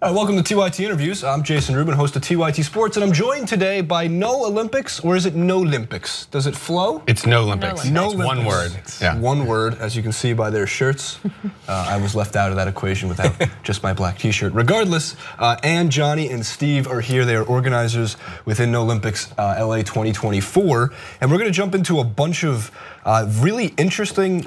Welcome to TYT Interviews. I'm Jason Rubin, host of TYT Sports, and I'm joined today by NOlympics, or is it NOlympics? Does it flow? It's NOlympics. NOlympics. One word. Yeah. One word, as you can see by their shirts. I was left out of that equation without just my black t-shirt. Regardless, Ann, Johnny, and Steve are here. They are organizers within NOlympics LA 2024, and we're gonna jump into a bunch of really interesting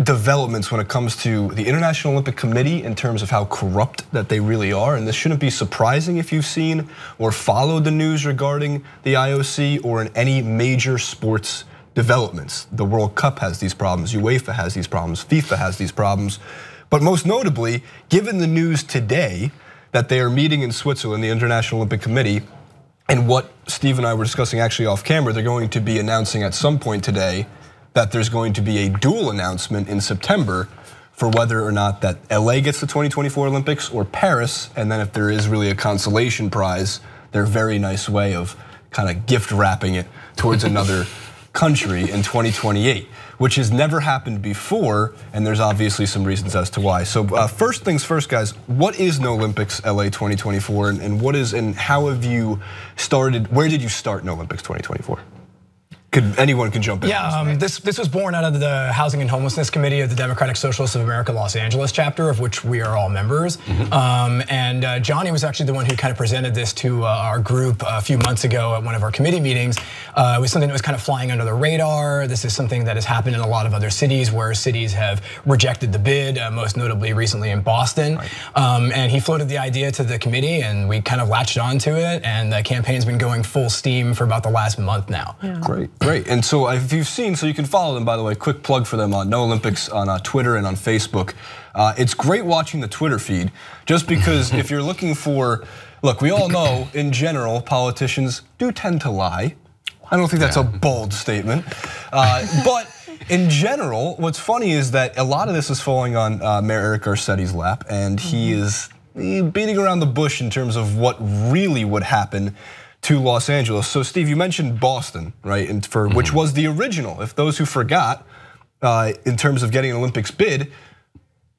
developments when it comes to the International Olympic Committee in terms of how corrupt that they really are. And this shouldn't be surprising if you've seen or followed the news regarding the IOC or in any major sports developments. The World Cup has these problems, UEFA has these problems, FIFA has these problems. But most notably, given the news today that they are meeting in Switzerland, the International Olympic Committee, and what Steve and I were discussing actually off camera, they're going to be announcing at some point today that there's going to be a dual announcement in September for whether or not that LA gets the 2024 Olympics or Paris, and then if there is really a consolation prize, their very nice way of kind of gift wrapping it towards another country in 2028, which has never happened before, and there's obviously some reasons as to why. So first things first, guys, what is NOlympics LA 2024, and how have you started, where did you start NOlympics 2024? Anyone can jump in. Yeah, this was born out of the Housing and Homelessness Committee of the Democratic Socialists of America Los Angeles chapter, of which we are all members. And Johnny was actually the one who kind of presented this to our group a few months ago at one of our committee meetings. It was something that was kind of flying under the radar. This is something that has happened in a lot of other cities where cities have rejected the bid, most notably recently in Boston. Right. And he floated the idea to the committee, and we kind of latched onto it. And the campaign's been going full steam for about the last month now. Yeah. Great, and so if you've seen, so you can follow them, by the way, quick plug for them on NOlympics on Twitter and on Facebook. It's great watching the Twitter feed, just because if you're looking for, look, we all know in general, politicians do tend to lie. I don't think that's a bold statement, but in general, what's funny is that a lot of this is falling on Mayor Eric Garcetti's lap, and he is beating around the bush in terms of what really would happen to Los Angeles. So Steve, you mentioned Boston, right? And which was the original, if those who forgot, in terms of getting an Olympics bid,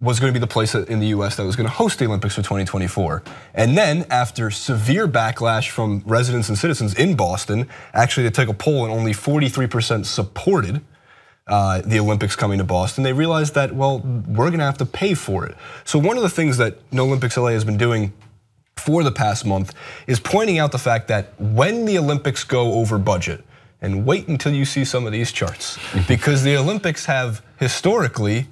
was going to be the place in the US that was going to host the Olympics for 2024. And then after severe backlash from residents and citizens in Boston, actually they took a poll and only 43% supported the Olympics coming to Boston. They realized that, well, we're going to have to pay for it. So one of the things that NOlympics LA has been doing for the past month is pointing out the fact that when the Olympics go over budget, and wait until you see some of these charts, because the Olympics have historically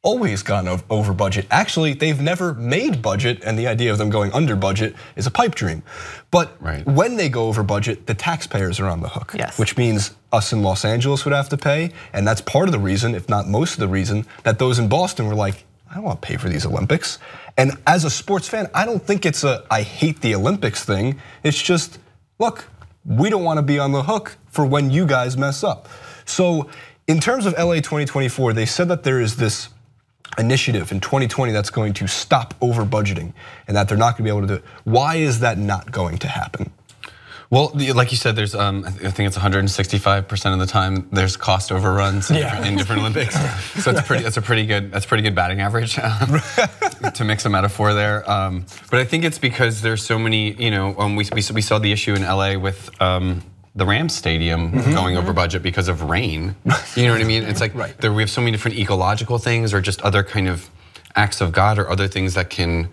always gone over budget. Actually, they've never made budget, and the idea of them going under budget is a pipe dream. But when they go over budget, the taxpayers are on the hook, which means us in Los Angeles would have to pay, and that's part of the reason, if not most of the reason, that those in Boston were like, I don't want to pay for these Olympics. And as a sports fan, I don't think it's a I hate the Olympics thing. It's just, look, we don't want to be on the hook for when you guys mess up. So in terms of LA 2024, they said that there is this initiative in 2020 that's going to stop over budgeting and that they're not going to be able to do it. Why is that not going to happen? Well, like you said, there's I think it's 165% of the time there's cost overruns in different Olympics. So that's a pretty good batting average to mix a metaphor there. But I think it's because there's so many, we saw the issue in LA with the Rams Stadium going over budget because of rain. You know what I mean? It's like we have so many different ecological things or just other kind of acts of God or other things that can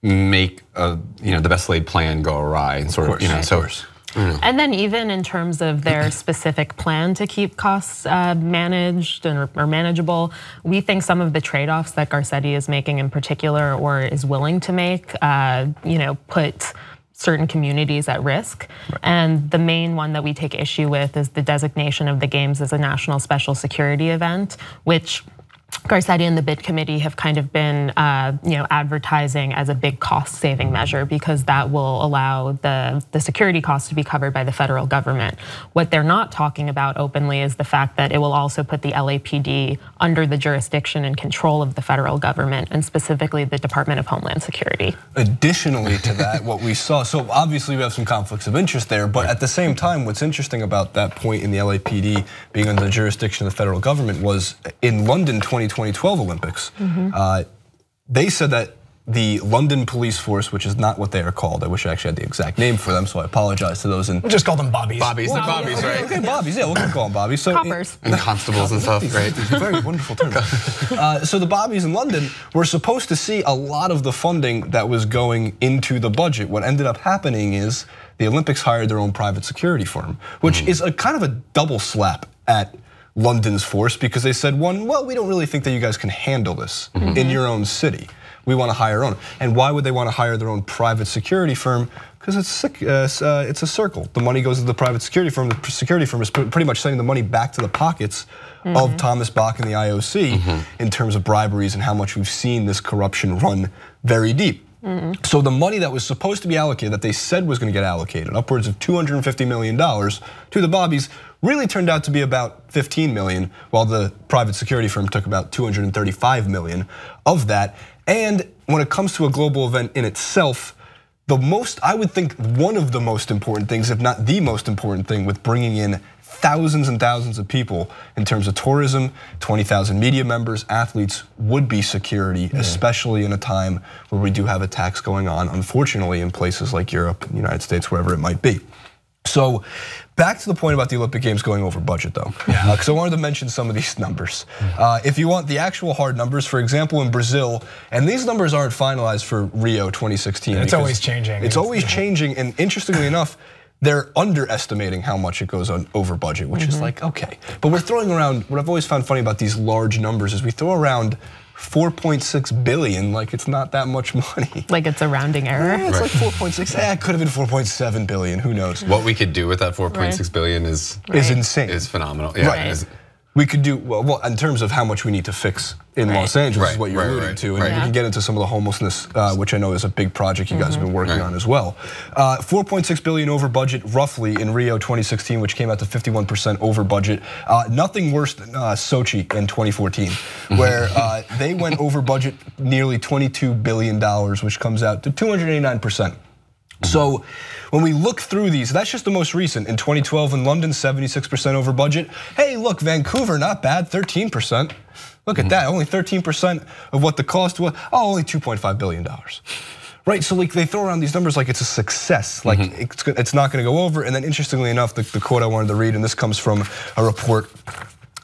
make the best laid plan go awry and sort of, And then even in terms of their specific plan to keep costs managed or manageable, we think some of the trade-offs that Garcetti is making in particular or is willing to make, put certain communities at risk. And the main one that we take issue with is the designation of the games as a national special security event, which Garcetti and the bid committee have kind of been advertising as a big cost-saving measure because that will allow the security costs to be covered by the federal government. What they're not talking about openly is the fact that it will also put the LAPD under the jurisdiction and control of the federal government, and specifically the Department of Homeland Security. Additionally to that, what we saw, so obviously we have some conflicts of interest there, but at the same time, what's interesting about that point in the LAPD being under the jurisdiction of the federal government was in London 2012 Olympics, they said that the London police force, which is not what they are called. I wish I actually had the exact name for them, so I apologize to those. We'll just call them bobbies. Bobbies, the bobbies, right? Okay, bobbies, yeah, we'll call them bobbies. So Coppers. And constables and stuff, right? These are very wonderful terms. So the bobbies in London were supposed to see a lot of the funding that was going into the budget. What ended up happening is the Olympics hired their own private security firm, which is a kind of a double slap at London's force, because they said, one, well, we don't really think that you guys can handle this in your own city. We want to hire our own. And why would they want to hire their own private security firm? Because it's a circle. The money goes to the private security firm. The security firm is pretty much sending the money back to the pockets of Thomas Bach and the IOC in terms of briberies and how much we've seen this corruption run very deep. So the money that was supposed to be allocated, that they said was going to get allocated, upwards of $250 million to the bobbies, really turned out to be about 15 million, while the private security firm took about 235 million of that. And when it comes to a global event in itself, I would think one of the most important things, if not the most important thing, with bringing in thousands and thousands of people in terms of tourism, 20,000 media members, athletes, would be security, especially in a time where we do have attacks going on, unfortunately, in places like Europe, the United States, wherever it might be. So back to the point about the Olympic Games going over budget, though, because I wanted to mention some of these numbers. If you want the actual hard numbers, for example, in Brazil, and these numbers aren't finalized for Rio 2016. It's always changing. It's always changing, and interestingly enough, they're underestimating how much it goes on over budget, which is like, okay. But we're throwing around, what I've always found funny about these large numbers is we throw around 4.6 billion like it's not that much money. Like it's a rounding error? Yeah, it's like 4.6, it could have been 4.7 billion, who knows? What we could do with that 4.6 billion is insane. Is phenomenal. Yeah, right. We could do, well, in terms of how much we need to fix in Los Angeles, is what you're alluding to. And we can get into some of the homelessness, which I know is a big project you guys have been working on as well. 4.6 billion over budget, roughly, in Rio 2016, which came out to 51% over budget. Nothing worse than Sochi in 2014, where they went over budget nearly $22 billion, which comes out to 289%. So when we look through these, that's just the most recent. In 2012 in London, 76% over budget. Hey, look, Vancouver, not bad, 13%. Look at that, only 13% of what the cost was. Oh, only $2.5 billion. Right, so like they throw around these numbers like it's a success, like it's not gonna go over. And then interestingly enough, the quote I wanted to read, and this comes from a report,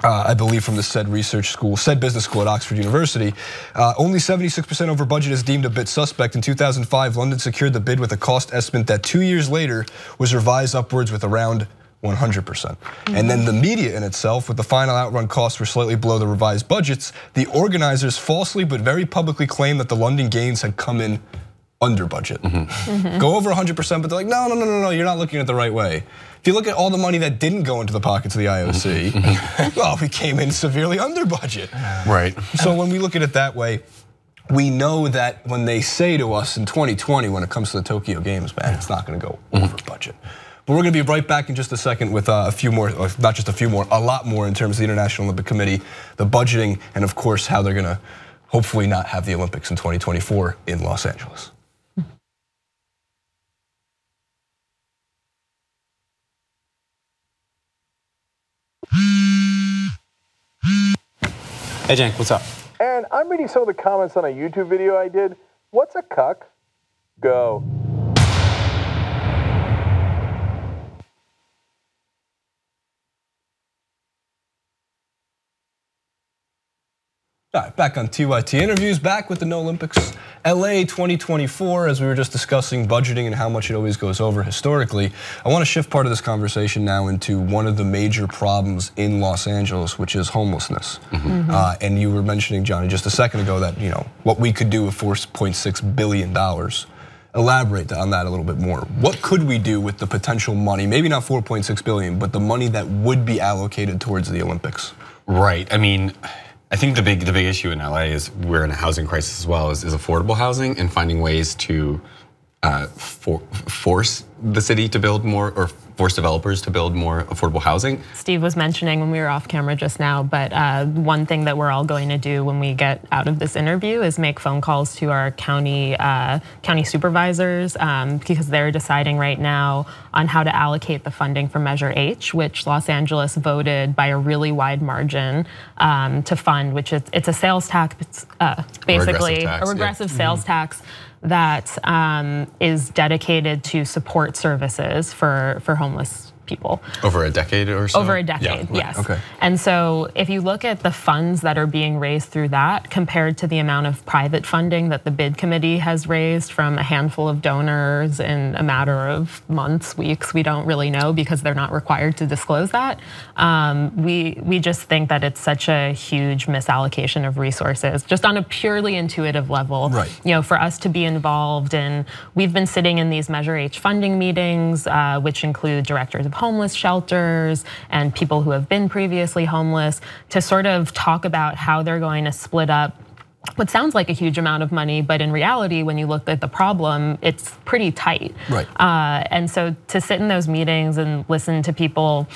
I believe from the said business school at Oxford University. Only 76% over budget is deemed a bit suspect. In 2005, London secured the bid with a cost estimate that 2 years later was revised upwards with around 100%. And then the media in itself, with the final outrun costs were slightly below the revised budgets, the organizers falsely but very publicly claimed that the London Games had come in under budget. Go over 100%, but they're like, no, you're not looking at it the right way. If you look at all the money that didn't go into the pockets of the IOC, well, we came in severely under budget. Right. So when we look at it that way, we know that when they say to us in 2020, when it comes to the Tokyo Games, man, it's not gonna go over budget. But we're gonna be right back in just a second with a few more, not just a few more, a lot more in terms of the International Olympic Committee, the budgeting, and of course, how they're gonna hopefully not have the Olympics in 2024 in Los Angeles. Hey Cenk, what's up? And I'm reading some of the comments on a YouTube video I did. What's a cuck? Go. All right, back on TYT Interviews, back with the NOlympics. LA 2024, as we were just discussing budgeting and how much it always goes over historically. I want to shift part of this conversation now into one of the major problems in Los Angeles, which is homelessness. And you were mentioning, Johnny, just a second ago that what we could do with $4.6 billion. Elaborate on that a little bit more. What could we do with the potential money, maybe not 4.6 billion, but the money that would be allocated towards the Olympics? Right, I mean, I think the big issue in LA is we're in a housing crisis as well, is affordable housing and finding ways to force the city to build more, or force developers to build more affordable housing. Steve was mentioning when we were off camera just now, but one thing that we're all going to do when we get out of this interview is make phone calls to our county supervisors, because they're deciding right now on how to allocate the funding for Measure H, which Los Angeles voted by a really wide margin to fund, which it's a sales tax, basically a regressive sales tax that is dedicated to support services for homeless people. Over a decade or so? Over a decade, yeah, yes. Okay. And so if you look at the funds that are being raised through that compared to the amount of private funding that the bid committee has raised from a handful of donors in a matter of months, weeks, we don't really know because they're not required to disclose that. We just think that it's such a huge misallocation of resources, just on a purely intuitive level. Right. You know, for us to be involved in, we've been sitting in these Measure H funding meetings, which include directors of homeless shelters and people who have been previously homeless, to sort of talk about how they're going to split up what sounds like a huge amount of money, but in reality, when you look at the problem, it's pretty tight. Right. And so to sit in those meetings and listen to people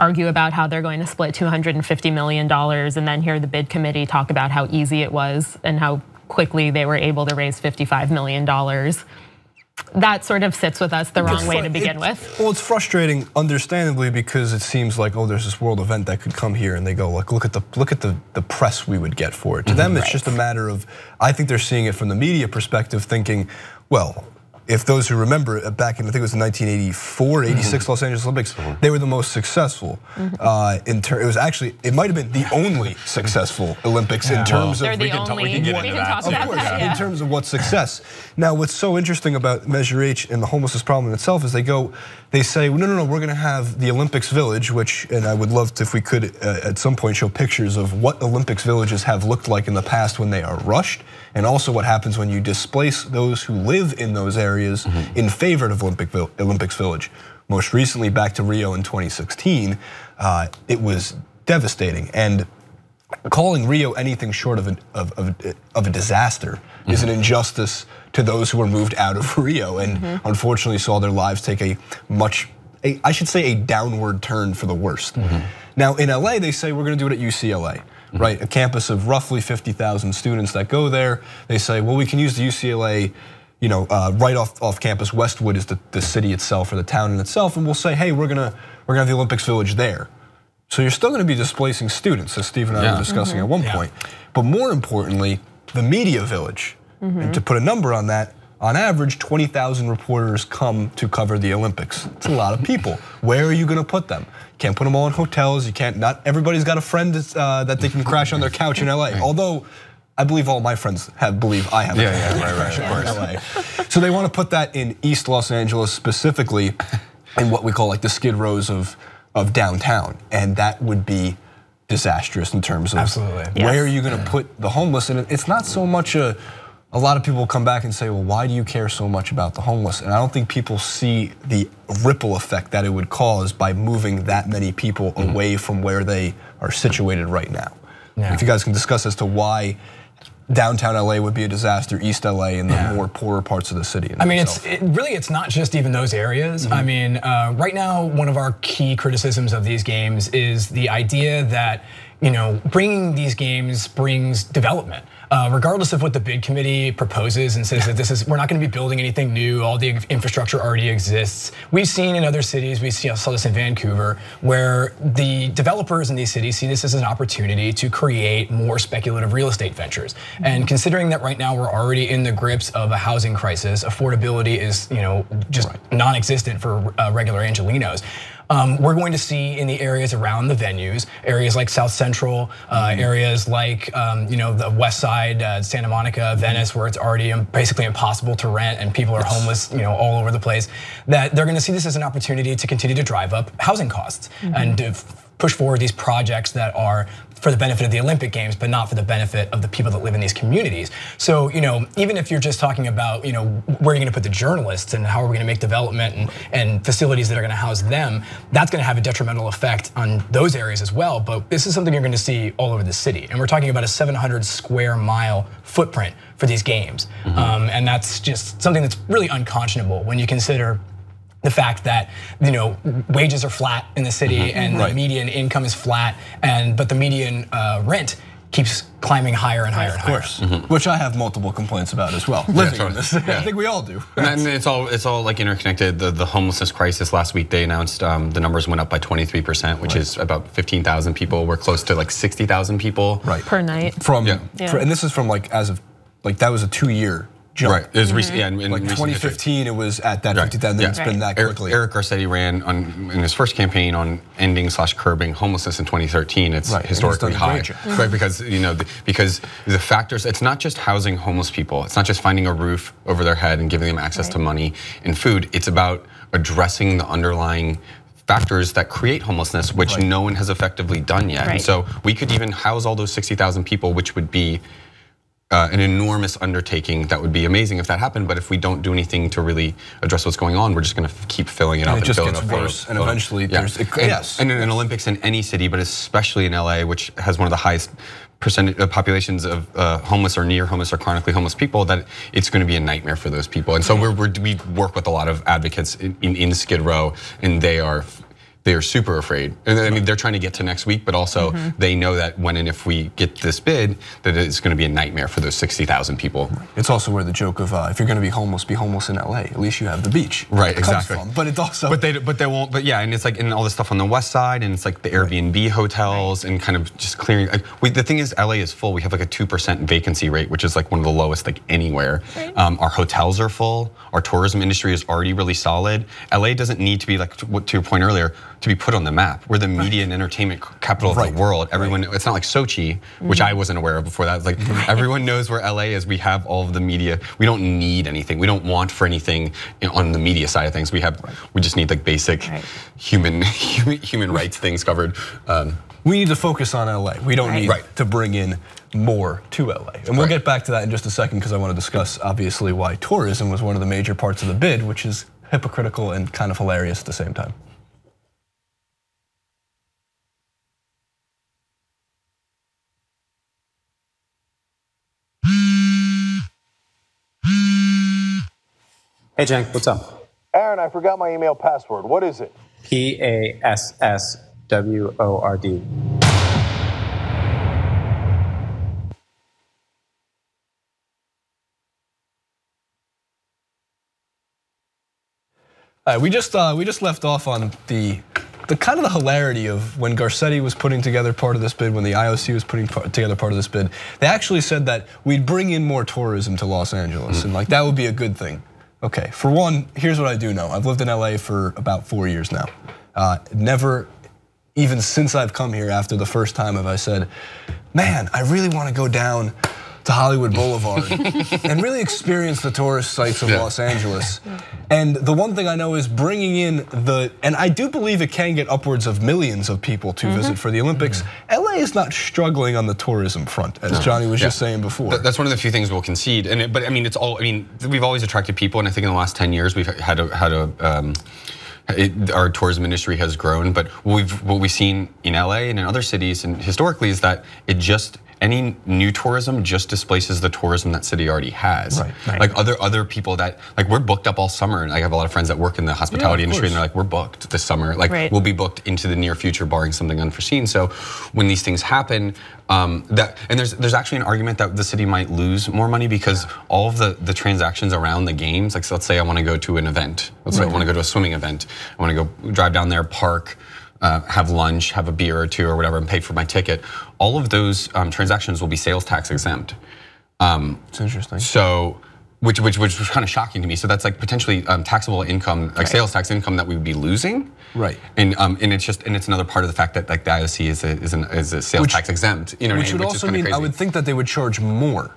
argue about how they're going to split $250 million and then hear the bid committee talk about how easy it was and how quickly they were able to raise $55 million, that sort of sits with us the wrong way to begin with. Well, it's frustrating, understandably, because it seems like, oh, there's this world event that could come here, and they go, like, look at the press we would get for it. To them, it's just a matter of, I think they're seeing it from the media perspective, thinking, well, if those who remember back in, I think it was the 1984, 86 Los Angeles Olympics, they were the most successful. It was actually, it might have been the only successful Olympics in terms of. They're the only. We can talk about that. In terms of what's success. Now, what's so interesting about Measure H and the homelessness problem itself is they say, no, we're going to have the Olympics Village, which, and I would love to, if we could at some point show pictures of what Olympics villages have looked like in the past when they are rushed, and also what happens when you displace those who live in those areas in favor of Olympics Village. Most recently, back to Rio in 2016, it was devastating. And calling Rio anything short of a disaster is an injustice to those who were moved out of Rio and unfortunately saw their lives take I should say a downward turn for the worst. Now in LA, they say we're gonna do it at UCLA. Right, a campus of roughly 50,000 students that go there. They say, well, we can use the UCLA, right off campus. Westwood is the city itself or the town in itself, and we'll say, hey, we're gonna have the Olympics Village there. So you're still gonna be displacing students, as Steve and I were discussing at one point. But more importantly, the media village, and to put a number on that, on average, 20,000 reporters come to cover the Olympics. It's a lot of people. Where are you gonna put them? Can't put them all in hotels. You can't. Not everybody's got a friend that they can crash on their couch in LA. Although, I believe all my friends believe I have. Right, of course. So they want to put that in East Los Angeles specifically, in what we call like the Skid Rows of downtown, and that would be disastrous in terms of where are you going to put the homeless. And it's not so much a lot of people come back and say, well, why do you care so much about the homeless? And I don't think people see the ripple effect that it would cause by moving that many people away from where they are situated right now. If you guys can discuss as to why downtown LA would be a disaster, East LA, and the more poorer parts of the city. I mean, it's not just even those areas. I mean, right now, one of our key criticisms of these games is the idea that bringing these games brings development. Regardless of what the bid committee proposes and says that we're not going to be building anything new, all the infrastructure already exists. We've seen in other cities, saw this in Vancouver, where the developers in these cities see this as an opportunity to create more speculative real estate ventures. And considering that right now we're already in the grips of a housing crisis, affordability is just non-existent for regular Angelenos. We're going to see in the areas around the venues, areas like South Central, areas like the West Side, Santa Monica, Venice, where it's already basically impossible to rent and people are homeless, all over the place. That they're going to see this as an opportunity to continue to drive up housing costs and to push forward these projects that are for the benefit of the Olympic Games, but not for the benefit of the people that live in these communities. So, even if you're just talking about, where are you going to put the journalists and how are we going to make development and facilities that are going to house them, that's going to have a detrimental effect on those areas as well. But this is something you're going to see all over the city. And we're talking about a 700 square mile footprint for these games. And that's just something that's really unconscionable when you consider the fact that wages are flat in the city and the median income is flat, but the median rent keeps climbing higher and higher and higher. Of course, which I have multiple complaints about as well. Living in this, I think we all do. And it's all like interconnected. The homelessness crisis last week, they announced the numbers went up by 23%, which is about 15,000 people. We're close to like 60,000 people per night. And this is from that was a 2-year jump. Right, it was recent, in like 2015, it was at that 50,000. It's been that quickly. Eric Garcetti ran in his first campaign on ending/curbing homelessness in 2013. It's historically high, right? Because because the factors. It's not just housing homeless people. It's not just finding a roof over their head and giving them access to money and food. It's about addressing the underlying factors that create homelessness, which no one has effectively done yet. And so we could even house all those 60,000 people, which would be an enormous undertaking. That would be amazing if that happened, but if we don't do anything to really address what's going on, we're just going to keep filling it up. And it just gets worse, and eventually there's and in Olympics in any city, but especially in LA, which has one of the highest percentage of populations of homeless or near homeless or chronically homeless people, that it's going to be a nightmare for those people. And so we work with a lot of advocates in Skid Row, and they are super afraid. And I mean, they're trying to get to next week, but also they know that when and if we get this bid, that it's going to be a nightmare for those 60,000 people. It's also where the joke of if you're going to be homeless in LA. At least you have the beach. Right, exactly. But it's also but they won't. But yeah, and it's like in all this stuff on the west side, and it's like the Airbnb hotels and kind of just clearing. The thing is, LA is full. We have like a 2% vacancy rate, which is like one of the lowest like anywhere. Our hotels are full. Our tourism industry is already really solid. LA doesn't need to be, like to your point earlier, to be put on the map. We're the media and entertainment capital of the world. Everyone, it's not like Sochi, which I wasn't aware of before that. It's like everyone knows where LA is. We have all of the media. We don't need anything. We don't want for anything on the media side of things. We just need like basic human rights things covered. We need to focus on LA. We don't need to bring in more to LA. And we'll get back to that in just a second, because I want to discuss obviously why tourism was one of the major parts of the bid, which is hypocritical and kind of hilarious at the same time. Hey Cenk, what's up? Aaron, I forgot my email password. What is it? PASSWORD. We just left off on the kind of the hilarity of when Garcetti was putting together part of this bid, when the IOC was putting together part of this bid. They actually said that we'd bring in more tourism to Los Angeles, and like that would be a good thing. Okay, for one, here's what I do know. I've lived in LA for about 4 years now. Never, even since I've come here after the first time, have I said, man, I really want to go down to Hollywood Boulevard and really experience the tourist sites of Los Angeles. And the one thing I know is bringing in and I do believe it can get upwards of millions of people to visit for the Olympics. LA is not struggling on the tourism front, as Johnny was just saying before. That's one of the few things we'll concede. But I mean, we've always attracted people, and I think in the last 10 years we've had our tourism industry has grown. But what we've seen in LA and in other cities and historically is that any new tourism just displaces the tourism that city already has. Like other people that, like, we're booked up all summer, and I have a lot of friends that work in the hospitality industry, and they're like, we're booked this summer. Like we'll be booked into the near future, barring something unforeseen. So when these things happen, and there's actually an argument that the city might lose more money because all of the transactions around the games, like so let's say I want to go to an event, let's say I want to go to a swimming event, I want to go drive down there, park, have lunch, have a beer or two or whatever, and pay for my ticket. All of those transactions will be sales tax exempt. It's interesting. So, which was kind of shocking to me. So that's like potentially taxable income, like sales tax income that we would be losing. Right. And it's another part of the fact that like the IOC is a sales tax exempt. You know, which would also mean I would think that they would charge more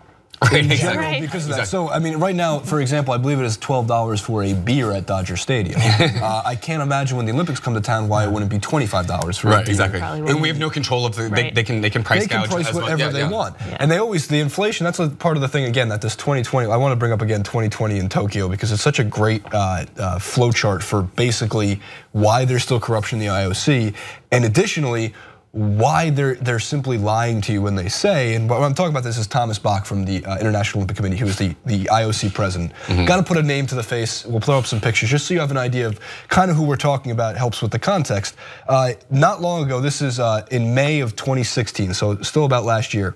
in general because of that. So I mean, right now, for example, I believe it is $12 for a beer at Dodger Stadium. I can't imagine when the Olympics come to town why it wouldn't be $25 for a beer. Exactly. And we have no control of the. They can price gouge whatever they want, and they always the inflation. That's a part of the thing again that this 2020. I want to bring up again 2020 in Tokyo because it's such a great flow chart for basically why there's still corruption in the IOC, and additionally, why they're simply lying to you when they say, and what I'm talking about this is Thomas Bach from the International Olympic Committee, who is the IOC president. Got to put a name to the face. We'll throw up some pictures just so you have an idea of kind of who we're talking about. It helps with the context. Not long ago, this is in May of 2016, so still about last year.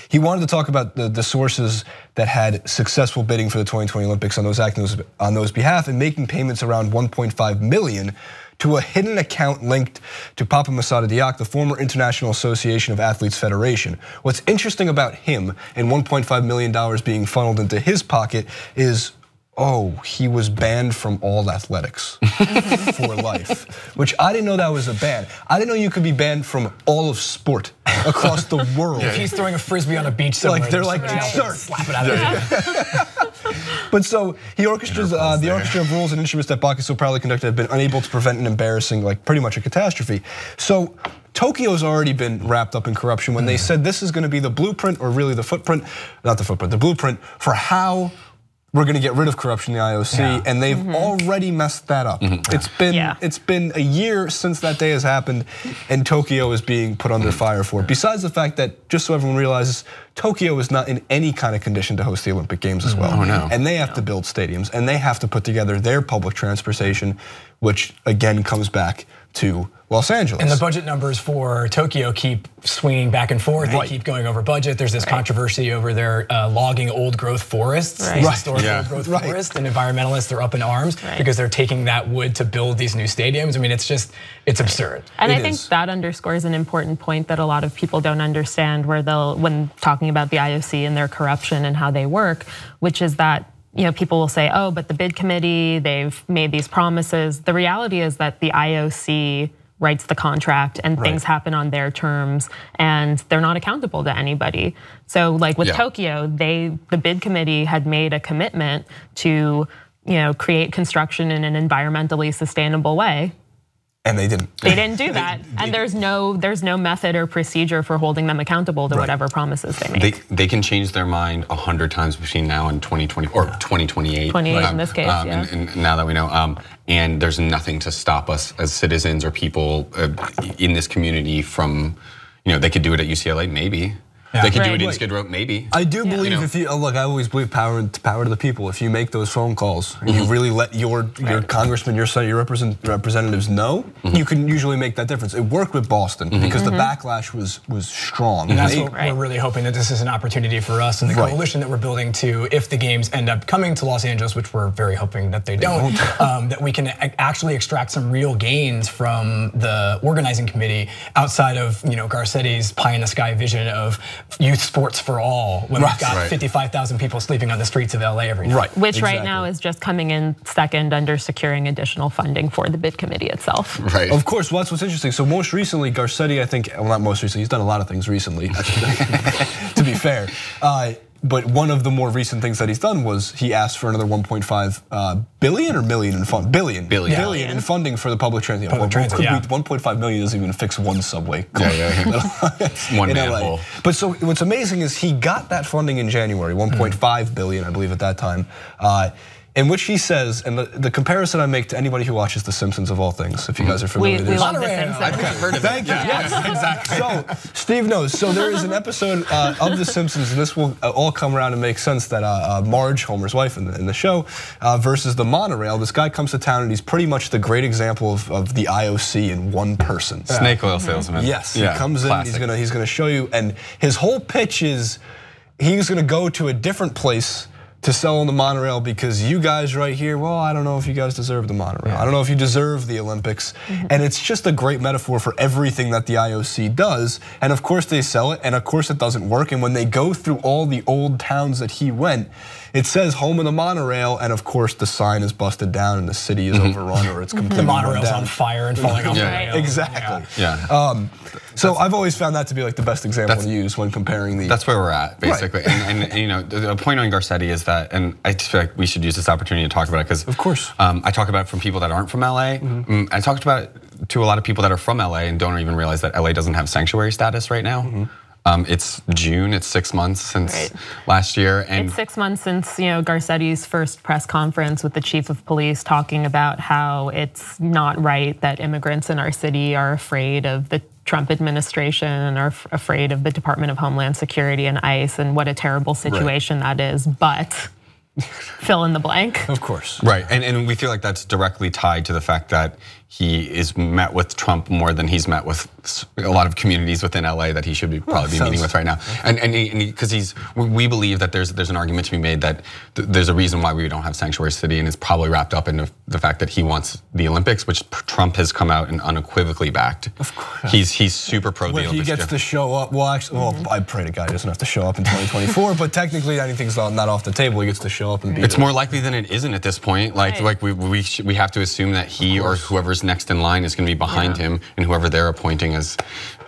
He wanted to talk about the sources that had successful bidding for the 2020 Olympics on those acting on those behalf and making payments around 1.5 million to a hidden account linked to Papa Masada Diak, the former International Association of Athletes Federation. What's interesting about him and $1.5 million being funneled into his pocket is, he was banned from all athletics for life, which I didn't know that was a ban. I didn't know you could be banned from all of sport across the world. If he's throwing a frisbee on a beach somewhere, like they're like, sir, slap it out of there. But so the orchestras, the orchestra of rules and instruments that Bach is so proudly conducted have been unable to prevent an embarrassing, like pretty much a catastrophe. So Tokyo's already been wrapped up in corruption when they said this is going to be the blueprint, or really the footprint, not the footprint, the blueprint for how we're going to get rid of corruption in the IOC, and they've already messed that up. It's been a year since that day has happened, and Tokyo is being put under fire for it. Besides the fact that, just so everyone realizes, Tokyo is not in any kind of condition to host the Olympic Games as well. And they have to build stadiums, and they have to put together their public transportation, which again comes back to Los Angeles. And the budget numbers for Tokyo keep swinging back and forth. They keep going over budget. There's this controversy over their logging old growth forests, historic old growth forests, and environmentalists are up in arms because they're taking that wood to build these new stadiums. I mean, it's absurd. And I think that underscores an important point that a lot of people don't understand when talking about the IOC and their corruption and how they work, which is that people will say, but the bid committee, they've made these promises. The reality is that the IOC writes the contract and things happen on their terms and they're not accountable to anybody. So like with Tokyo, the bid committee had made a commitment to create construction in an environmentally sustainable way. And they didn't. They didn't do that, and there's no method or procedure for holding them accountable to whatever promises they make. They can change their mind 100 times between now and 2020 or 2028. 28 in this case, and now that we know, and there's nothing to stop us as citizens or people in this community from, they could do it at UCLA, maybe. They could do it in Skid Row, maybe. I do believe if you look, I always believe power to the people. If you make those phone calls, and you really let your congressman, your senator, your representatives know, you can usually make that difference. It worked with Boston because the backlash was strong. And that's what we're really hoping, that this is an opportunity for us and the coalition that we're building to, if the games end up coming to Los Angeles, which we're very hoping that they don't, that we can actually extract some real gains from the organizing committee outside of Garcetti's pie in the sky vision of youth sports for all, when we've got 55,000 people sleeping on the streets of LA every night. Which right now is just coming in second under securing additional funding for the bid committee itself. Of course, well, that's what's interesting. So most recently, Garcetti, I think, well, not most recently, he's done a lot of things recently, to be fair. But one of the more recent things that he's done was he asked for another 1.5 billion or million in fund billion in funding for the public transit. 1.5 million doesn't even fix one subway. One manhole. But so what's amazing is he got that funding in January, 1.5 billion, I believe at that time. In which he says, and the comparison I make to anybody who watches The Simpsons of all things, if you guys are familiar with this. We love The Simpsons. I've heard of it. Thank you. Yes, exactly. So Steve knows. So there is an episode of The Simpsons, and this will all come around and make sense, that Marge, Homer's wife in the show, versus the monorail. This guy comes to town and he's pretty much the great example of the IOC in one person. Snake oil salesman. Yes, he comes in, he's gonna show you, and his whole pitch is he's gonna go to a different place to sell on the monorail because you guys right here, well, I don't know if you guys deserve the monorail. I don't know if you deserve the Olympics. And it's just a great metaphor for everything that the IOC does. And of course they sell it, and of course it doesn't work. And when they go through all the old towns that he went, it says home of the monorail, and of course the sign is busted down and the city is overrun, or it's completely the monorail's on fire and falling off the rail. Exactly. So I've always found that to be like the best example to use when comparing the. That's where we're at, basically. Right. And the point on Garcetti is that, and I just feel like we should use this opportunity to talk about it because, of course, I talk about it from people that aren't from LA. I talked about it to a lot of people that are from LA and don't even realize that LA doesn't have sanctuary status right now. It's June. It's 6 months since last year, and it's 6 months since Garcetti's first press conference with the chief of police talking about how it's not right that immigrants in our city are afraid of the Trump administration and are afraid of the Department of Homeland Security and ICE, and what a terrible situation that is. But fill in the blank. Of course. Right, and we feel like that's directly tied to the fact that he is met with Trump more than he's met with a lot of communities within LA that he should be probably be meeting with right now. And because we believe that there's an argument to be made that there's a reason why we don't have sanctuary city, and it's probably wrapped up in the fact that he wants the Olympics, which Trump has come out and unequivocally backed. Of course. He's super pro the Olympics. He gets to show up. Well, actually, I pray to God he doesn't have to show up in 2024. But technically, anything's not off the table. He gets to show up and be. It's more likely than it isn't at this point. Like we have to assume that he or whoever's next in line is going to be behind him, and whoever they're appointing as.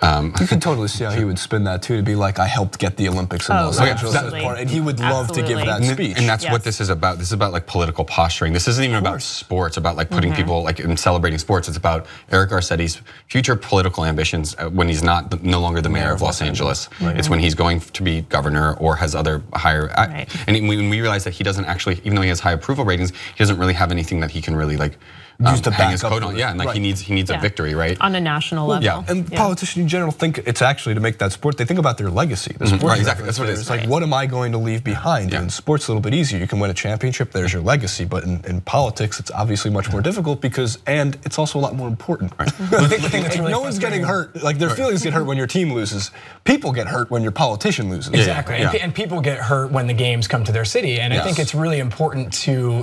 You can totally see how he would spin that too, to be like, I helped get the Olympics in Los Angeles, and he would love to give that speech. And that's what this is about. This is about like political posturing. This isn't even about sports. About like putting people like in celebrating sports. It's about Eric Garcetti's future political ambitions when he's no longer the mayor of Los Angeles. It's when he's going to be governor or has other higher. And when we realize that he doesn't actually, even though he has high approval ratings, he doesn't really have anything that he can really like. Used to hang his back coat on, and like he needs a victory, right? On a national level. Yeah, and politicians in general think it's actually to make that sport. They think about their legacy. The sport, right, exactly. That's what it is. It's like, what am I going to leave behind? In sports, a little bit easier. You can win a championship. There's your legacy. But in politics, it's obviously much more difficult and it's also a lot more important. I think the thing that's really no one's getting hurt. Like their feelings get hurt when your team loses. People get hurt when your politician loses. Exactly, and people get hurt when the games come to their city. And I think it's really important to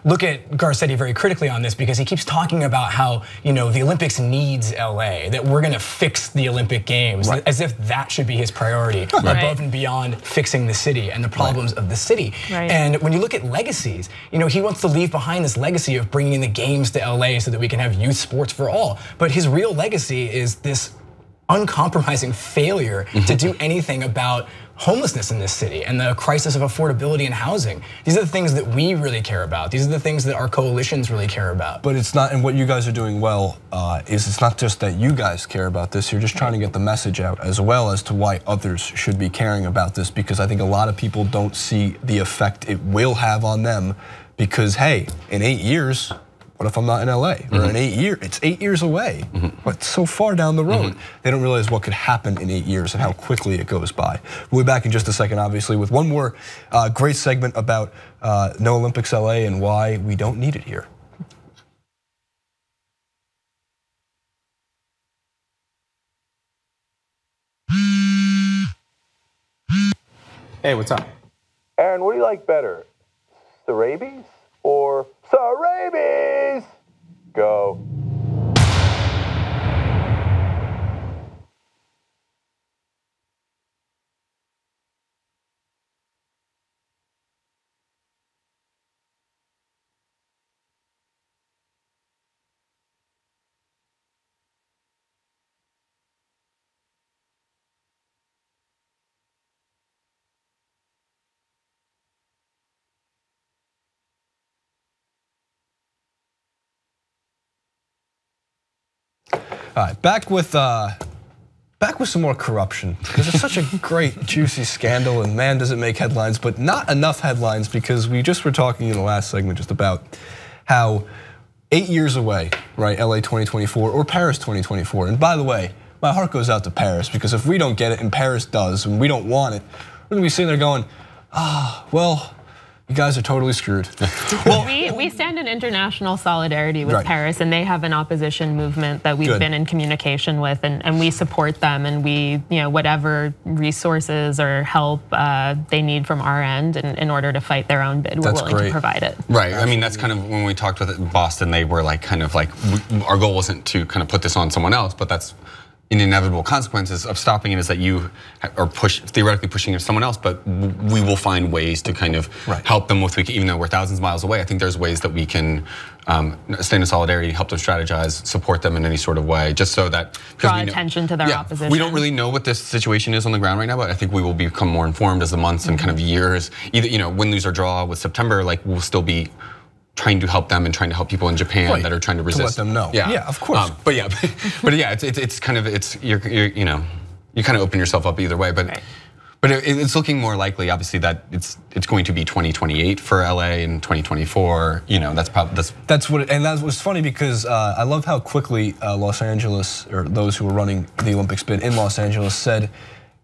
look at Garcetti very critically on this, because he keeps talking about how the Olympics needs LA, that we're going to fix the Olympic Games, as if that should be his priority, above and beyond fixing the city and the problems of the city. And when you look at legacies, he wants to leave behind this legacy of bringing the games to LA so that we can have youth sports for all. But his real legacy is this uncompromising failure to do anything about homelessness in this city and the crisis of affordability and housing. These are the things that we really care about. These are the things that our coalitions really care about. But it's not, and what you guys are doing well is it's not just that you guys care about this, you're just trying to get the message out as well as to why others should be caring about this, because I think a lot of people don't see the effect it will have on them, because hey, in 8 years, what if I'm not in LA? Or in 8 years, it's 8 years away, but so far down the road. They don't realize what could happen in 8 years and how quickly it goes by. We'll be back in just a second, obviously, with one more great segment about No Olympics LA and why we don't need it here. Hey, what's up? Aaron, what do you like better? The rabies or rabies? Go. All right, back with some more corruption, because it's such a great, juicy scandal, and man, does it make headlines, but not enough headlines, because we just were talking in the last segment just about how 8 years away, right, LA 2024 or Paris 2024, and by the way, my heart goes out to Paris, because if we don't get it and Paris does, and we don't want it, we're gonna be sitting there going, well, you guys are totally screwed. Well, we stand in international solidarity with Paris, and they have an opposition movement that we've been in communication with, and we support them, and we, whatever resources or help they need from our end in order to fight their own bid, we're willing to provide it. Right. I mean, that's kind of when we talked with Boston, they were like, our goal wasn't to kind of put this on someone else, but that's inevitable consequences of stopping it is that you are theoretically pushing it to someone else, but we will find ways to kind of help them with, even though we're thousands of miles away. I think there's ways that we can stand in solidarity, help them strategize, support them in any sort of way, just so that draw attention to their opposition. We don't really know what this situation is on the ground right now, but I think we will become more informed as the months and kind of years, either win, lose, or draw with September. Like we'll still be trying to help them and trying to help people in Japan that are trying to resist. To let them know. Yeah, of course. But yeah, it's kind of you kind of open yourself up either way. But it's looking more likely, obviously, that it's going to be 2028 for LA and 2024. That's what. And that was funny because I love how quickly Los Angeles, or those who were running the Olympics bid in Los Angeles, said,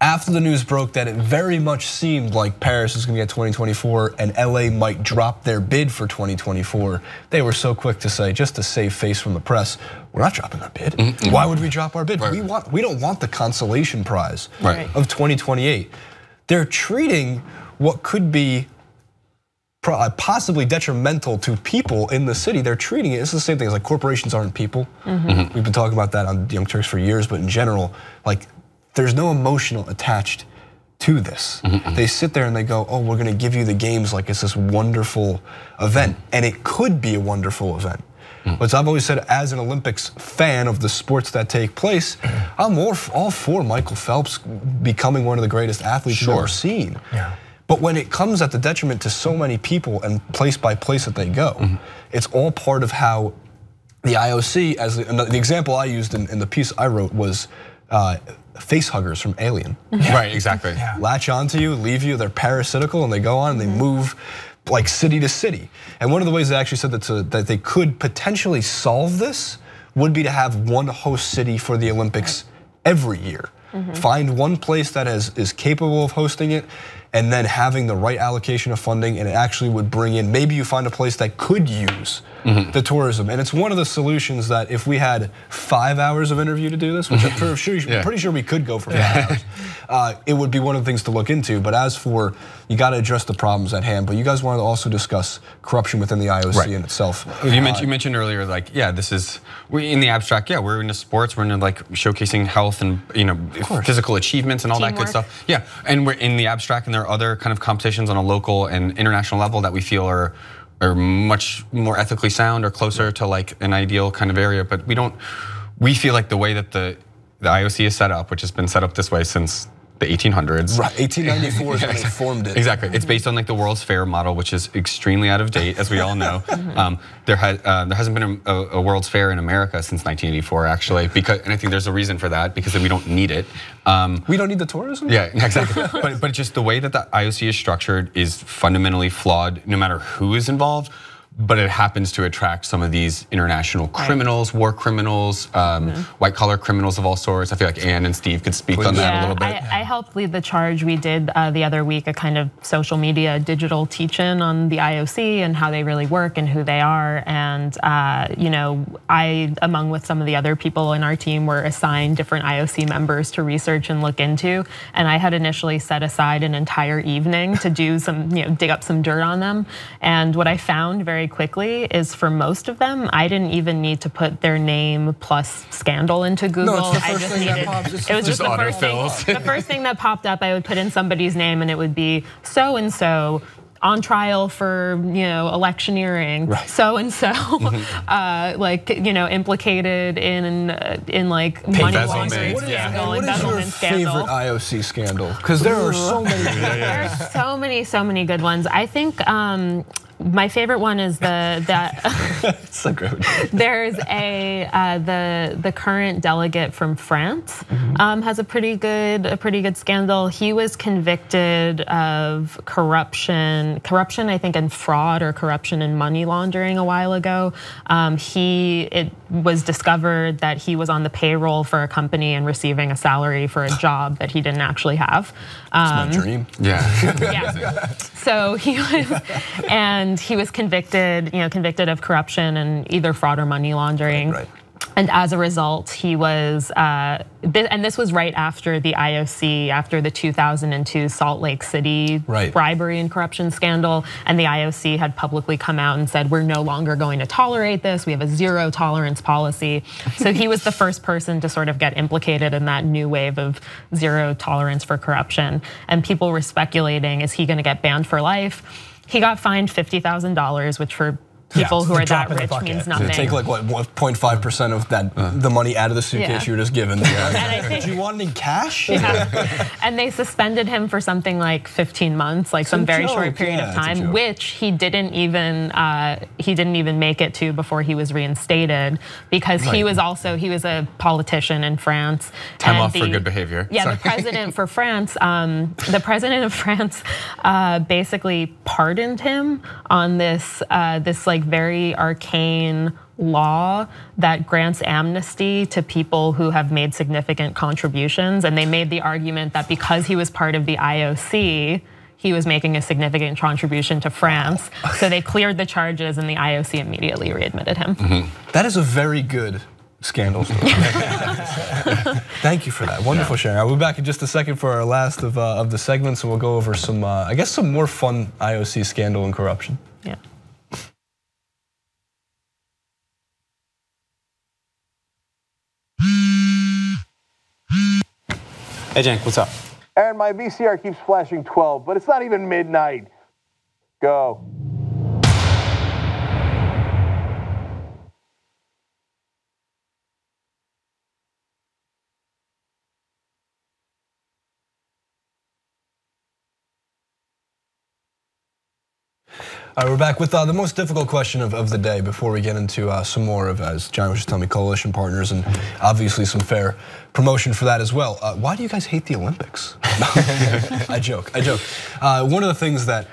after the news broke that it very much seemed like Paris was going to get 2024 and LA might drop their bid for 2024, they were so quick to say, just to save face from the press, we're not dropping our bid. Why would we drop our bid? We don't want the consolation prize of 2028. They're treating what could be possibly detrimental to people in the city. They're treating it, it's the same thing as like corporations aren't people. We've been talking about that on Young Turks for years, but in general, like, there's no emotional attached to this. They sit there and they go, oh, we're gonna give you the games like it's this wonderful event. And it could be a wonderful event. But as I've always said, as an Olympics fan of the sports that take place, I'm all for Michael Phelps becoming one of the greatest athletes we've ever seen. But when it comes at the detriment to so many people and place by place that they go, it's all part of how the IOC, as the example I used in the piece I wrote was, face huggers from Alien. Right, exactly. Latch onto you, leave you, they're parasitical and they go on and they move like city to city. And one of the ways they actually said that they could potentially solve this would be to have one host city for the Olympics every year. Find one place that is capable of hosting it, and then having the right allocation of funding, and it actually would bring in, maybe you find a place that could use the tourism. And it's one of the solutions that if we had 5 hours of interview to do this, which I'm pretty sure we could go for 5 hours, it would be one of the things to look into. But as for, you gotta address the problems at hand, but you guys wanted to also discuss corruption within the IOC in itself. You mentioned earlier, like, in the abstract, we're into sports, we're into like showcasing health and physical achievements and all that good stuff. Yeah, and we're in the abstract, and there are other kind of competitions on a local and international level that we feel are much more ethically sound or closer to like an ideal kind of area. But we feel like the way that the IOC is set up, which has been set up this way since the 1800s. Right, 1894 is when they formed it. Exactly, it's based on like the World's Fair model, which is extremely out of date, as we all know. There hasn't been a World's Fair in America since 1984, actually, and I think there's a reason for that, because we don't need it. We don't need the tourism? Yeah, exactly. but just the way that the IOC is structured is fundamentally flawed, no matter who is involved. But it happens to attract some of these international criminals, war criminals, white collar criminals of all sorts. I feel like Ann and Steve could speak on that a little bit. I helped lead the charge. We did the other week a kind of social media digital teach-in on the IOC and how they really work and who they are. And I, along with some of the other people in our team, were assigned different IOC members to research and look into. And I had initially set aside an entire evening to do some, dig up some dirt on them. And what I found very quickly is, for most of them, I didn't even need to put their name plus scandal into Google. No, it's the first thing that pops. It was just the first thing. The first thing that popped up, I would put in somebody's name, and it would be so and so on trial for electioneering, so and so, implicated in like money laundering scandal, embezzlement scandal. What is your favorite IOC scandal? Because there are so many. There are so many good ones. I think my favorite one is It's so good. There's the current delegate from France has a pretty good scandal. He was convicted of corruption, I think, and fraud, or corruption and money laundering a while ago. It was discovered that he was on the payroll for a company and receiving a salary for a job that he didn't actually have. It's my dream. Yeah. So he was convicted of corruption and either fraud or money laundering. Right. And as a result, he was, and this was right after the IOC, after the 2002 Salt Lake City bribery and corruption scandal. And the IOC had publicly come out and said, we're no longer going to tolerate this. We have a zero tolerance policy. So he was the first person to sort of get implicated in that new wave of zero tolerance for corruption. And people were speculating, is he gonna get banned for life? He got fined $50,000, which for people who are that rich means nothing. So take like what 0.5% of that the money out of the suitcase you were just given. Do you want it in cash? And they suspended him for something like 15 months, like some very short period of time, which he didn't even make it to before he was reinstated, because he was a politician in France. Time off for good behavior. Yeah, the president for France, basically pardoned him on this like very arcane law that grants amnesty to people who have made significant contributions. And they made the argument that because he was part of the IOC, he was making a significant contribution to France. So they cleared the charges and the IOC immediately readmitted him. That is a very good scandal story. Thank you for that. Wonderful sharing. I'll be back in just a second for our last of the segments, and we'll go over some, I guess, some more fun IOC scandal and corruption. Yeah. Hey, Cenk, what's up? Aaron, my VCR keeps flashing 12, but it's not even midnight. Go. All right, we're back with the most difficult question of the day before we get into some more of, as John was just telling me, coalition partners and obviously some fair promotion for that as well. Why do you guys hate the Olympics? I joke. One of the things that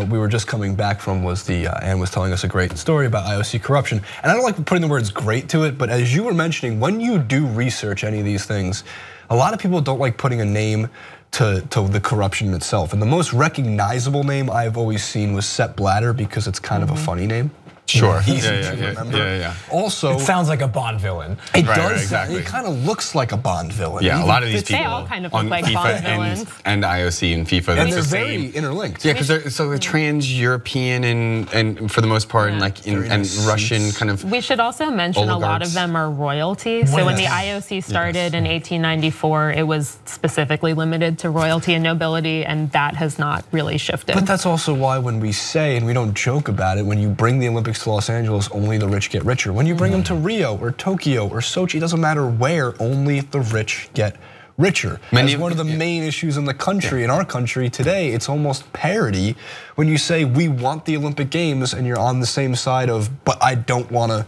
we were just coming back from was Ann was telling us a great story about IOC corruption. And I don't like putting the words great to it, but as you were mentioning, when you do research any of these things, a lot of people don't like putting a name to the corruption itself. And the most recognizable name I've always seen was Sepp Blatter, because it's kind of a funny name. Sure. Easy to remember. Also, it sounds like a Bond villain. It does. Exactly. It kind of looks like a Bond villain. Yeah, a lot of these people they all kind of on look like FIFA Bond villains. and IOC and FIFA, and they're very interlinked. Yeah, because they're trans-European and for the most part, and like and Russian kind of. We should also mention a lot of them are royalty. So when the IOC started in 1894, it was specifically limited to royalty and nobility, and that has not really shifted. But that's also why when we say, and we don't joke about it, when you bring the Olympics to Los Angeles, only the rich get richer. When you bring them to Rio or Tokyo or Sochi, it doesn't matter where, only the rich get richer. As one of the main issues in the country, in our country today, it's almost parody when you say we want the Olympic Games and you're on the same side of, but I don't want to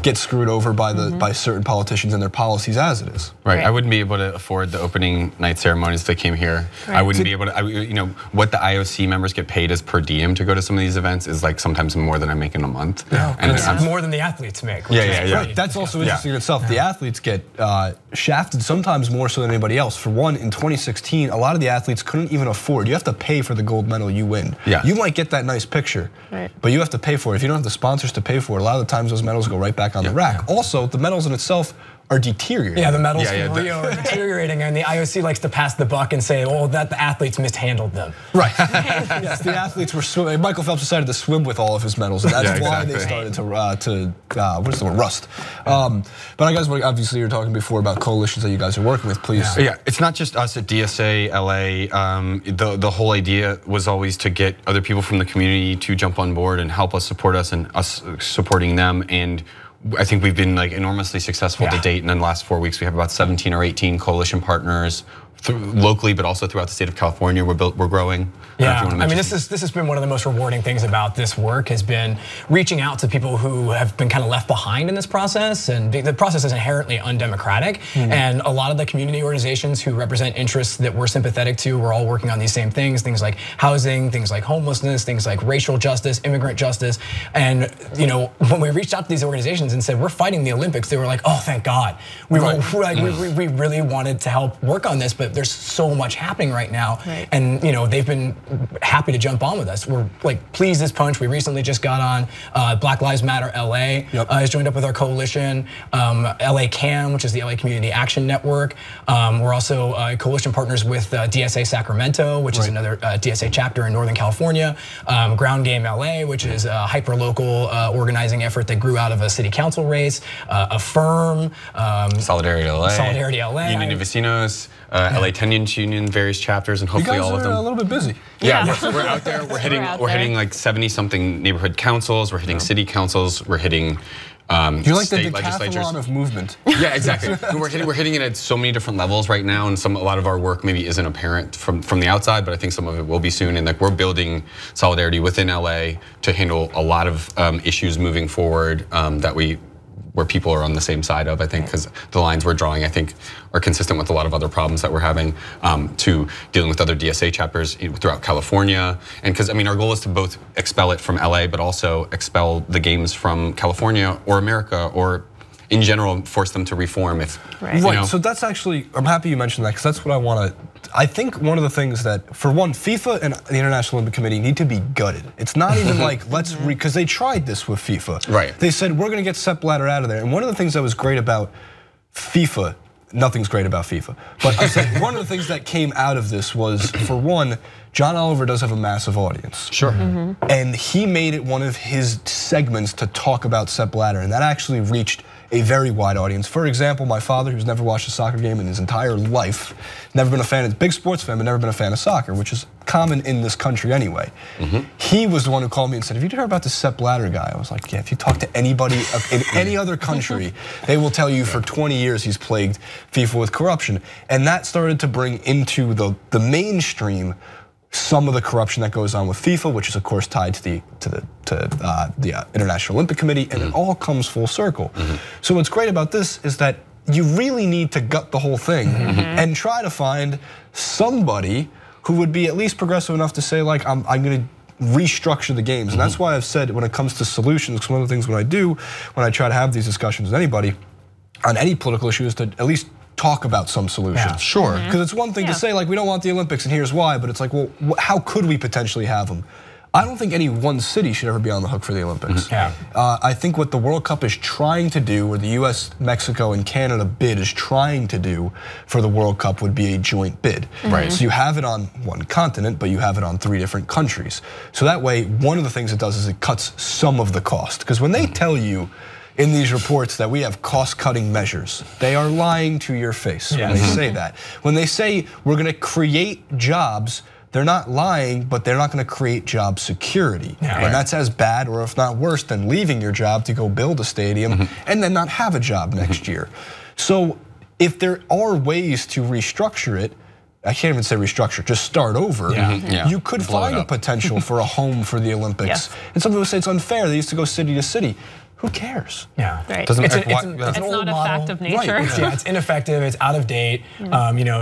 get screwed over by certain politicians and their policies as it is. Right. I wouldn't be able to afford the opening night ceremonies if they came here. I wouldn't be able to, what the IOC members get paid as per diem to go to some of these events is like sometimes more than I make in a month. Yeah. And it's more than the athletes make. Right. That's also interesting in itself. The athletes get shafted sometimes more so than anybody else. For one, in 2016, a lot of the athletes couldn't even afford. You have to pay for the gold medal you win. You might get that nice picture, but you have to pay for it. If you don't have the sponsors to pay for it, a lot of the times those medals go right back on the rack. Also, the medals in itself are deteriorating. Yeah, the medals from Rio are deteriorating, and the IOC likes to pass the buck and say, "Oh, that the athletes mishandled them." Right. Yes, the athletes were swimming. Michael Phelps decided to swim with all of his medals, and that's why they started to what is the word, rust. But I guess obviously you were talking before about coalitions that you guys are working with. Please. Yeah, it's not just us at DSA, LA. The whole idea was always to get other people from the community to jump on board and help us support us, and us supporting them. And I think we've been like enormously successful to date. And in the last 4 weeks, we have about 17 or 18 coalition partners locally, but also throughout the state of California. We're growing. Yeah, I mean, this has been one of the most rewarding things about this work, has been reaching out to people who have been kind of left behind in this process, and the process is inherently undemocratic. And a lot of the community organizations who represent interests that we're sympathetic to, we're all working on these same things like housing, things like homelessness, things like racial justice, immigrant justice. And when we reached out to these organizations and said we're fighting the Olympics, they were like, "Oh, thank God." We really wanted to help work on this, but there's so much happening right now, and they've been happy to jump on with us. We're like pleased as punch. We recently just got on Black Lives Matter LA has joined up with our coalition. LA CAM, which is the LA Community Action Network. We're also coalition partners with DSA Sacramento, which is another DSA chapter in Northern California. Ground Game LA, which is a hyper-local organizing effort that grew out of a city council race. Affirm. Solidarity LA. Union of Vecinos. LA Tenants Union, various chapters, and hopefully all of them. You guys are a little bit busy. Yeah, we're out there. We're hitting like 70-something neighborhood councils. We're hitting city councils. We're hitting you're like state the legislatures. decathlon of movement. Yeah, exactly. we're hitting it at so many different levels right now, and a lot of our work maybe isn't apparent from the outside, but I think some of it will be soon. And like we're building solidarity within LA to handle a lot of issues moving forward where people are on the same side of, I think, because the lines we're drawing, I think, are consistent with a lot of other problems that we're having, to dealing with other DSA chapters throughout California. And because, I mean, our goal is to both expel it from LA, but also expel the games from California or America, or in general, force them to reform if, Right, so that's actually, I'm happy you mentioned that, because that's what I want to, I think one of the things that, for one, FIFA and the International Olympic Committee need to be gutted. It's not even like, because they tried this with FIFA. Right. They said, we're going to get Sepp Blatter out of there. And one of the things that was great about FIFA, nothing's great about FIFA, but I said one of the things that came out of this was, for one, John Oliver does have a massive audience. Sure. And he made it one of his segments to talk about Sepp Blatter, and that actually reached a very wide audience. For example, my father, who's never watched a soccer game in his entire life, never been a fan of, big sports fan, but never been a fan of soccer, which is common in this country anyway. He was the one who called me and said, have you heard about this Sepp Blatter guy? I was like, yeah, if you talk to anybody in any other country, they will tell you for 20 years he's plagued FIFA with corruption. And that started to bring into the mainstream some of the corruption that goes on with FIFA, which is of course tied to the International Olympic Committee, and it all comes full circle. So what's great about this is that you really need to gut the whole thing and try to find somebody who would be at least progressive enough to say, like, I'm going to restructure the games. And that's why I've said, when it comes to solutions, one of the things when I try to have these discussions with anybody on any political issue is to at least talk about some solutions. Sure. Because it's one thing to say, like, we don't want the Olympics and here's why, but it's like, well, how could we potentially have them? I don't think any one city should ever be on the hook for the Olympics. I think what the World Cup is trying to do, or the US, Mexico, and Canada bid is trying to do for the World Cup, would be a joint bid. Right. So you have it on one continent, but you have it on 3 different countries. So that way, one of the things it does is it cuts some of the cost. Because when they tell you in these reports that we have cost-cutting measures, they are lying to your face when they say that. When they say we're going to create jobs, they're not lying, but they're not going to create job security. And that's as bad, or if not worse, than leaving your job to go build a stadium and then not have a job next year. So if there are ways to restructure it, I can't even say restructure, just start over. You could find a potential for a home for the Olympics. And some people say it's unfair, they used to go city to city. Who cares? Right. It's not old a fact of nature. It's ineffective, it's out of date.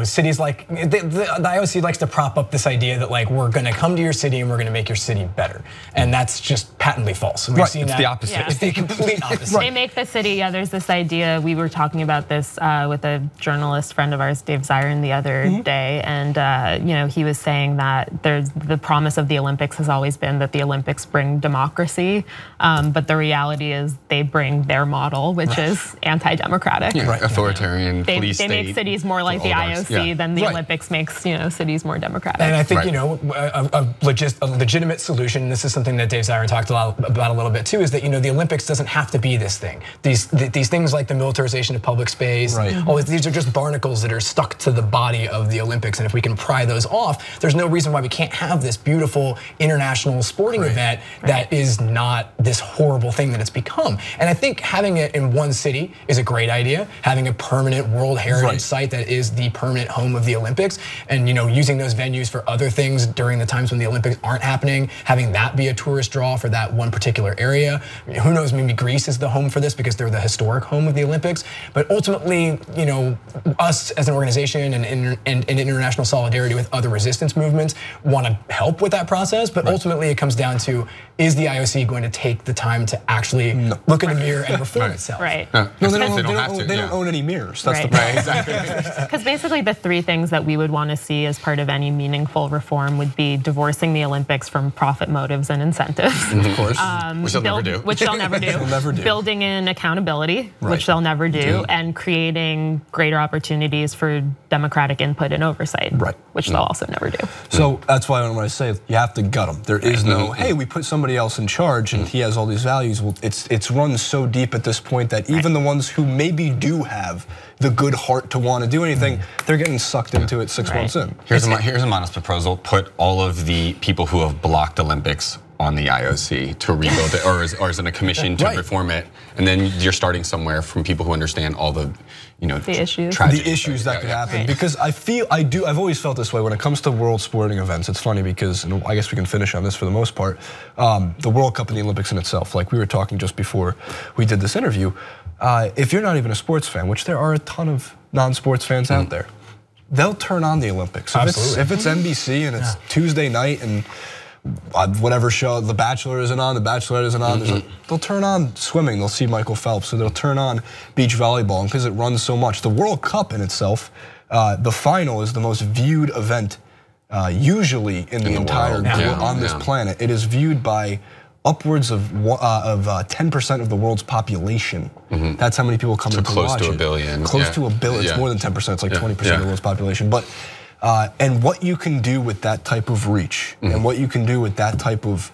Cities like, the IOC likes to prop up this idea that, like, we're gonna come to your city and we're gonna make your city better. And that's just patently false. It's the opposite. It's the complete opposite. They make the city, there's this idea, we were talking about this with a journalist friend of ours, Dave Zirin, the other day, and he was saying that the promise of the Olympics has always been that the Olympics bring democracy, but the reality is they bring their model, which is anti-democratic. Authoritarian police state. They make cities more like the IOC than the Olympics makes cities more democratic. And I think a legitimate solution, this is something that Dave Zirin talked about a little bit too, is that the Olympics doesn't have to be this thing. These things like the militarization of public space, these are just barnacles that are stuck to the body of the Olympics, and if we can pry those off, there's no reason why we can't have this beautiful international sporting event that is not this horrible thing that it's become. And I think having it in one city is a great idea. Having a permanent World Heritage site that is the permanent home of the Olympics, and using those venues for other things during the times when the Olympics aren't happening, having that be a tourist draw for that one particular area. Who knows, maybe Greece is the home for this because they're the historic home of the Olympics. But ultimately, us as an organization and international solidarity with other resistance movements want to help with that process. But ultimately, it comes down to, is the IOC going to take the time to actually look in the mirror and reform itself. Right. No, they don't to. own any mirrors. That's the Right. problem. Exactly. Because basically the three things that we would want to see as part of any meaningful reform would be divorcing the Olympics from profit motives and incentives. Of course. Which they'll never do. Which they'll never do. They'll never do. Building in accountability, Right. which they'll never do, and creating greater opportunities for democratic input and oversight, Right. which they'll also never do. So that's why when I say you have to gut them, there is no, hey, we put somebody else in charge and he has all these values. Well, it's run so deep at this point that even the ones who maybe do have the good heart to want to do anything, they're getting sucked into it 6 months in. Here's a modest proposal. Put all of the people who have blocked Olympics on the IOC to rebuild it, or as in a commission to reform it, and then you're starting somewhere from people who understand all the, the issues, the issues that could happen. Right. Because I've always felt this way when it comes to world sporting events. It's funny because, and I guess we can finish on this for the most part, the World Cup and the Olympics in itself. Like we were talking just before we did this interview, if you're not even a sports fan, which there are a ton of non-sports fans out there, they'll turn on the Olympics. If it's NBC and it's Tuesday night and whatever show The Bachelor isn't on, The Bachelorette isn't on, they'll turn on swimming, they'll see Michael Phelps, so they'll turn on beach volleyball because it runs so much. The World Cup in itself, the final is the most viewed event usually in the entire world on this planet. It is viewed by upwards of 10% of the world's population. That's how many people come in to watch it. Close to a billion. Close to a billion. It's more than 10%. It's like 20% of the world's population. But and what you can do with that type of reach and what you can do with that type of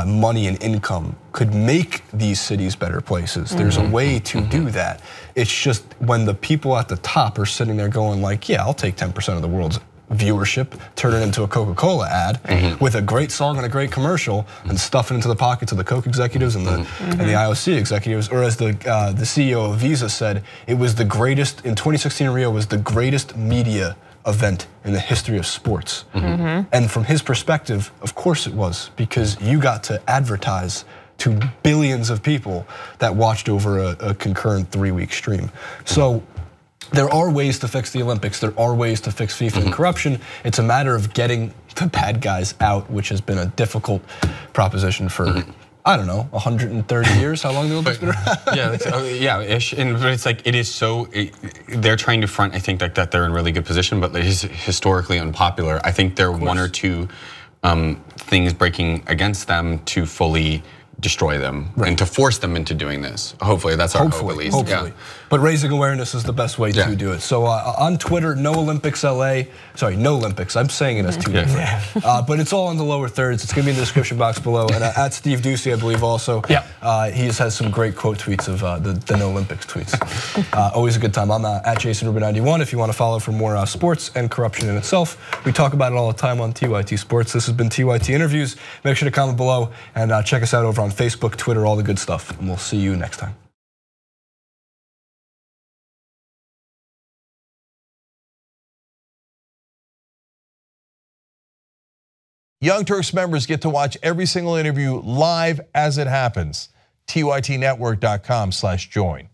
money and income could make these cities better places. There's a way to do that. It's just when the people at the top are sitting there going like, yeah, I'll take 10% of the world's viewership, turn it into a Coca-Cola ad with a great song and a great commercial and stuff it into the pockets of the Coke executives and the IOC executives. Or as the CEO of Visa said, it was the greatest, in 2016 Rio was the greatest media event in the history of sports. And from his perspective, of course it was, because you got to advertise to billions of people that watched over a concurrent 3-week stream. So there are ways to fix the Olympics. There are ways to fix FIFA and corruption. It's a matter of getting the bad guys out, which has been a difficult proposition for, I don't know, 130 years, how long the Olympics been around? Ish. And but it's like, it is so, they're trying to front, I think that they're in really good position, but it is historically unpopular. I think there are one or two things breaking against them to fully destroy them and to force them into doing this. Hopefully, that's our hope at least. Hopefully. But raising awareness is the best way to do it. So on Twitter, NOlympics LA, sorry, NOlympics, I'm saying it as two different. But it's all in the lower thirds. It's gonna be in the description box below. And at Steve Ducey, I believe also, he has some great quote tweets of the NOlympics tweets. Always a good time. I'm at Jason Rubin 91 if you want to follow for more sports and corruption in itself. We talk about it all the time on TYT Sports. This has been TYT Interviews. Make sure to comment below and check us out over on Facebook, Twitter, all the good stuff. And we'll see you next time. Young Turks members get to watch every single interview live as it happens. TYTnetwork.com/join.